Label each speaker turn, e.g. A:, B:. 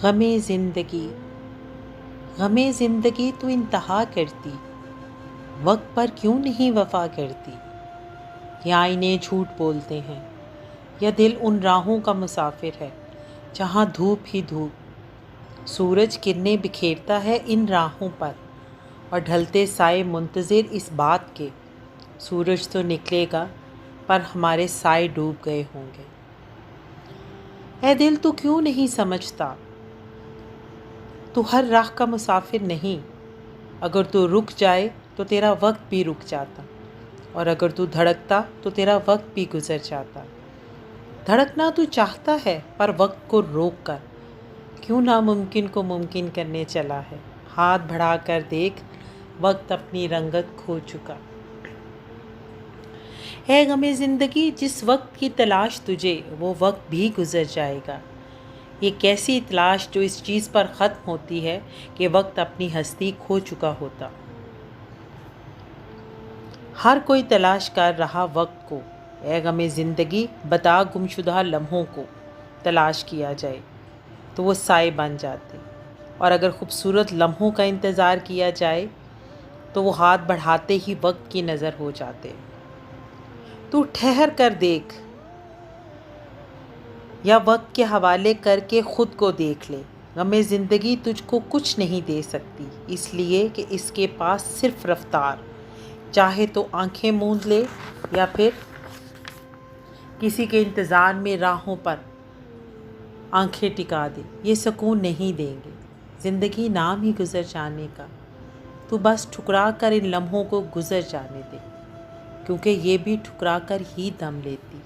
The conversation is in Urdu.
A: غمِ زندگی تو انتہا کرتی، وقت پر کیوں نہیں وفا کرتی؟ یا آئینے جھوٹ بولتے ہیں، یا دل ان راہوں کا مسافر ہے جہاں دھوپ ہی دھوپ، سورج کرنیں بکھیرتا ہے ان راہوں پر، اور ڈھلتے سائے منتظر اس بات کے سورج تو نکلے گا پر ہمارے سائے ڈوب گئے ہوں گے۔ اے دل تو کیوں نہیں سمجھتا، تو ہر راہ کا مسافر نہیں، اگر تو رک جائے تو تیرا وقت بھی رک جاتا، اور اگر تو دھڑکتا تو تیرا وقت بھی گزر جاتا۔ دھڑکنا تو چاہتا ہے پر وقت کو روک کر، کیوں ناممکن کو ممکن کرنے چلا ہے، ہاتھ بڑھا کر دیکھ وقت اپنی رنگت کھو چکا۔ اے غمِ زندگی، جس وقت کی تلاش تجھے وہ وقت بھی گزر جائے گا۔ یہ کیسی تلاش جو اس چیز پر ختم ہوتی ہے کہ وقت اپنی ہستی کھو چکا ہوتا۔ ہر کوئی تلاش کر رہا وقت کو، اے غمِ زندگی بتا گمشدہ لمحوں کو تلاش کیا جائے تو وہ سائے بن جاتے، اور اگر خوبصورت لمحوں کا انتظار کیا جائے تو وہ ہاتھ بڑھاتے ہی وقت کی نظر ہو جاتے۔ تو ٹھہر کر دیکھ یا وقت کے حوالے کر کے خود کو دیکھ لے، غمِ زندگی تجھ کو کچھ نہیں دے سکتی، اس لیے کہ اس کے پاس صرف رفتار، چاہے تو آنکھیں موند لے یا پھر کسی کے انتظار میں راہوں پر آنکھیں ٹکا دے، یہ سکون نہیں دیں گے۔ زندگی نام ہی گزر جانے کا، تو بس ٹھکرا کر ان لمحوں کو گزر جانے دے، کیونکہ یہ بھی ٹھکرا کر ہی دم لیتی۔